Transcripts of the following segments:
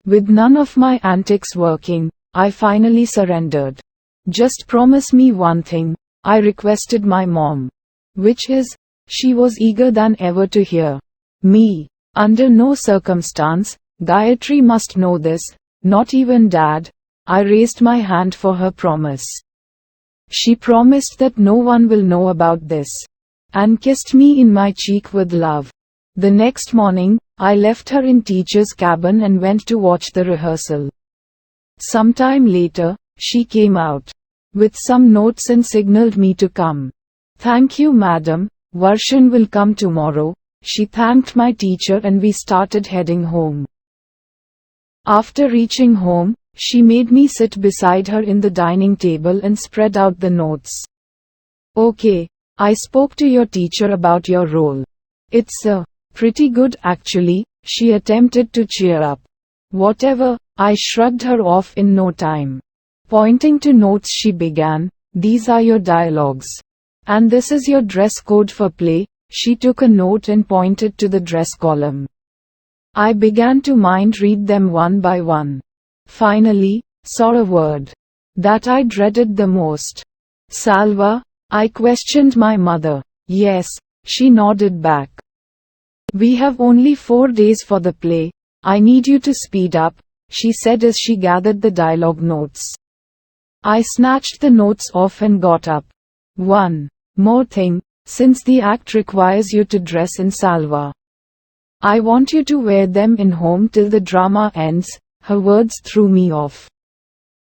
With none of my antics working, I finally surrendered. "Just promise me one thing," I requested my mom. "Which is?" She was eager than ever to hear. Me. "Under no circumstance, Gayatri must know this, not even Dad." I raised my hand for her promise. She promised that no one will know about this, and kissed me in my cheek with love. The next morning, I left her in teacher's cabin and went to watch the rehearsal. Sometime later, she came out with some notes and signaled me to come. "Thank you, madam. Varshan will come tomorrow." She thanked my teacher and we started heading home. After reaching home, she made me sit beside her in the dining table and spread out the notes. "Okay, I spoke to your teacher about your role. It's pretty good actually." She attempted to cheer up. "Whatever," I shrugged her off in no time. Pointing to notes, she began, "These are your dialogues. And this is your dress code for play." She took a note and pointed to the dress column. I began to mind read them one by one. Finally, saw a word that I dreaded the most. "Salva?" I questioned my mother. "Yes," she nodded back. "We have only 4 days for the play. I need you to speed up," she said as she gathered the dialogue notes. I snatched the notes off and got up. "One more thing, since the act requires you to dress in salva, I want you to wear them in home till the drama ends." Her words threw me off.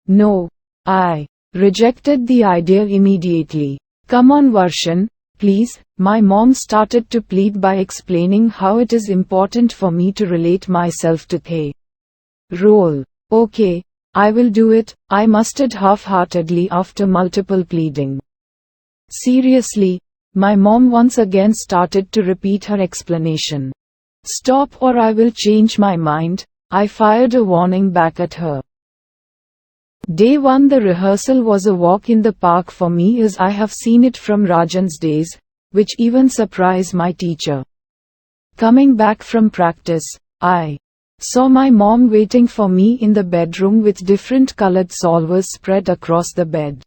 No, I rejected the idea immediately. "Come on, Varshan, please." My mom started to plead by explaining how it is important for me to relate myself to the role. "Okay, I will do it," I mustered half-heartedly after multiple pleading. "Seriously?" My mom once again started to repeat her explanation. "Stop or I will change my mind," I fired a warning back at her. Day 1, the rehearsal was a walk in the park for me as I have seen it from Rajan's days, which even surprised my teacher. Coming back from practice, I saw my mom waiting for me in the bedroom with different colored solvers spread across the bed.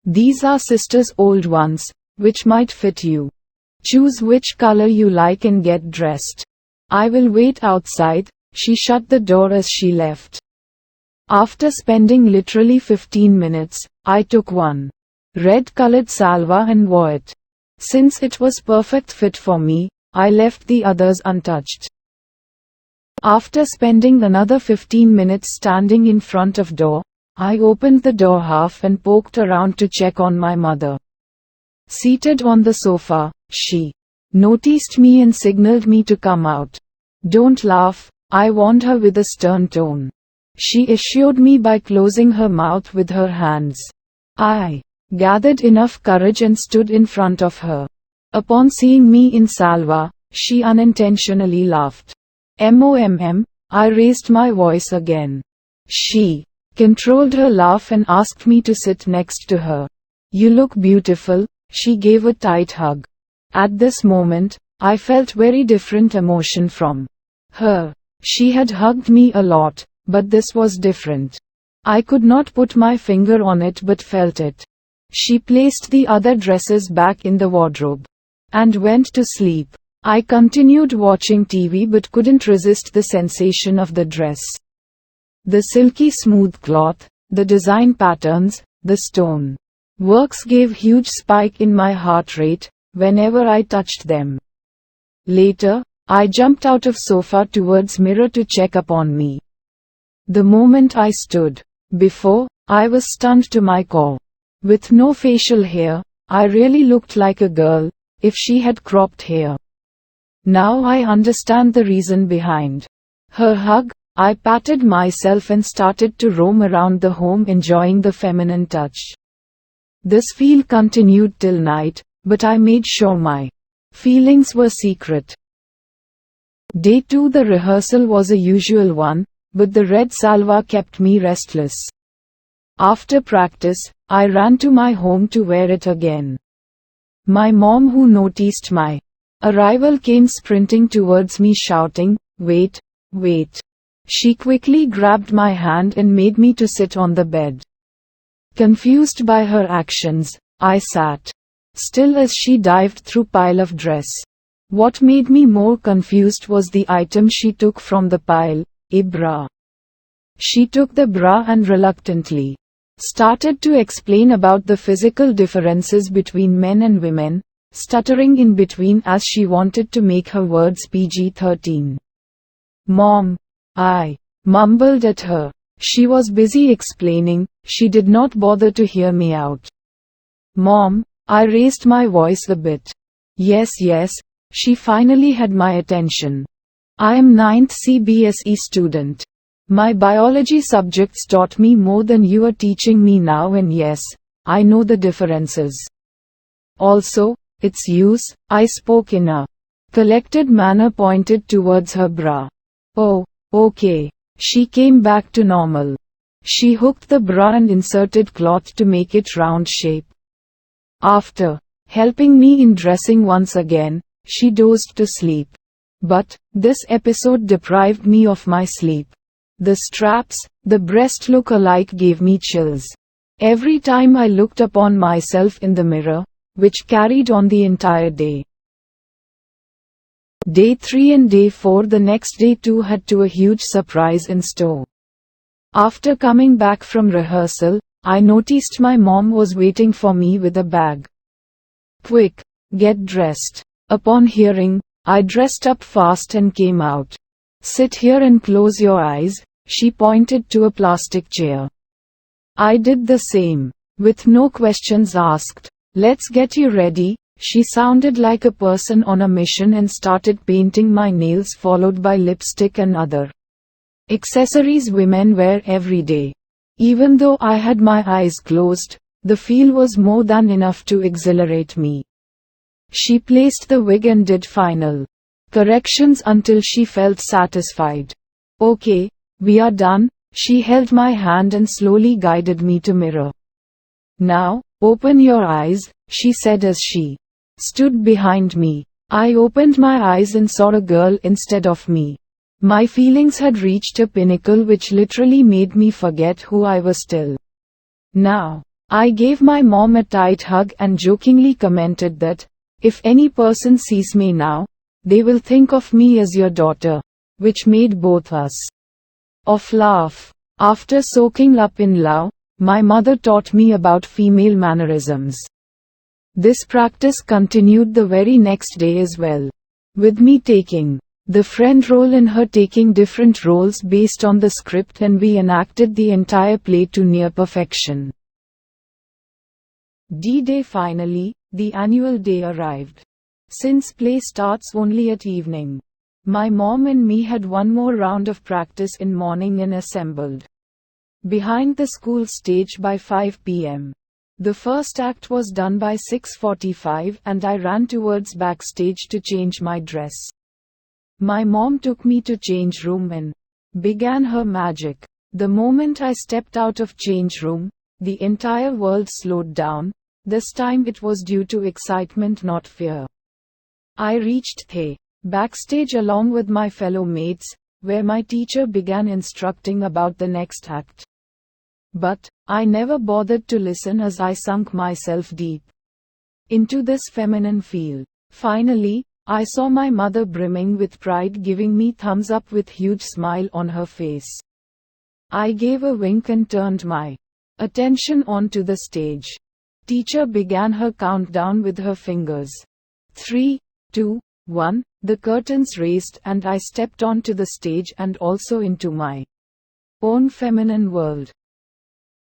"These are sister's old ones, which might fit you. Choose which color you like and get dressed. I will wait outside." She shut the door as she left. After spending literally 15 minutes, I took one red-colored salva and wore it. Since it was perfect fit for me, I left the others untouched. After spending another 15 minutes standing in front of door, I opened the door half and poked around to check on my mother. Seated on the sofa, she noticed me and signaled me to come out. "Don't laugh," I warned her with a stern tone. She assured me by closing her mouth with her hands. I gathered enough courage and stood in front of her. Upon seeing me in salva, she unintentionally laughed. "Mom," I raised my voice again. She controlled her laugh and asked me to sit next to her. "You look beautiful." She gave a tight hug. At this moment, I felt very different emotion from her. She had hugged me a lot, but this was different. I could not put my finger on it but felt it. She placed the other dresses back in the wardrobe and went to sleep. I continued watching TV but couldn't resist the sensation of the dress. The silky smooth cloth, the design patterns, the stone works gave huge spike in my heart rate whenever I touched them. Later, I jumped out of sofa towards mirror to check upon me. The moment I stood before, I was stunned to my core. With no facial hair, I really looked like a girl, if she had cropped hair. Now I understand the reason behind her hug. I patted myself and started to roam around the home enjoying the feminine touch. This feel continued till night, but I made sure my feelings were secret. Day 2, the rehearsal was a usual one, but the red salva kept me restless. After practice, I ran to my home to wear it again. My mom, who noticed my arrival, came sprinting towards me shouting, "Wait, wait." She quickly grabbed my hand and made me to sit on the bed. Confused by her actions, I sat still as she dived through pile of dress. What made me more confused was the item she took from the pile, a bra. She took the bra and reluctantly started to explain about the physical differences between men and women, stuttering in between as she wanted to make her words PG-13. "Mom," I mumbled at her. She was busy explaining, she did not bother to hear me out. "Mom," I raised my voice a bit. Yes, she finally had my attention. "I am 9th CBSE student. My biology subjects taught me more than you are teaching me now, and yes, I know the differences. Also, its use," I spoke in a collected manner, pointed towards her bra. "Oh, okay." She came back to normal. She hooked the bra and inserted cloth to make it round shape. After helping me in dressing once again, she dozed to sleep. But this episode deprived me of my sleep. The straps, the breast look alike gave me chills every time I looked upon myself in the mirror, which carried on the entire day. Day 3 and day 4, the next day too, had a huge surprise in store. After coming back from rehearsal, I noticed my mom was waiting for me with a bag. "Quick, get dressed." Upon hearing, I dressed up fast and came out. "Sit here and close your eyes," she pointed to a plastic chair. I did the same. With no questions asked. "Let's get you ready." She sounded like a person on a mission and started painting my nails, followed by lipstick and other accessories women wear every day. Even though I had my eyes closed, the feel was more than enough to exhilarate me. She placed the wig and did final corrections until she felt satisfied. "Okay, we are done." She held my hand and slowly guided me to mirror. "Now, open your eyes," she said as she stood behind me. I opened my eyes and saw a girl instead of me. My feelings had reached a pinnacle which literally made me forget who I was till now. I gave my mom a tight hug and jokingly commented that, "If any person sees me now, they will think of me as your daughter," which made both us laugh. After soaking up in love, my mother taught me about female mannerisms. This practice continued the very next day as well, with me taking the friend role and her taking different roles based on the script, and we enacted the entire play to near perfection. D-Day. Finally, the annual day arrived. Since play starts only at evening, my mom and me had one more round of practice in morning and assembled behind the school stage by 5 p.m. The first act was done by 6:45 and I ran towards backstage to change my dress. My mom took me to change room and began her magic. The moment I stepped out of change room, the entire world slowed down. This time it was due to excitement, not fear. I reached the backstage along with my fellow mates, where my teacher began instructing about the next act. But I never bothered to listen as I sunk myself deep into this feminine feel. Finally, I saw my mother brimming with pride giving me thumbs up with huge smile on her face. I gave a wink and turned my attention onto the stage. Teacher began her countdown with her fingers. 3, 2, 1, the curtains raised and I stepped onto the stage and also into my own feminine world.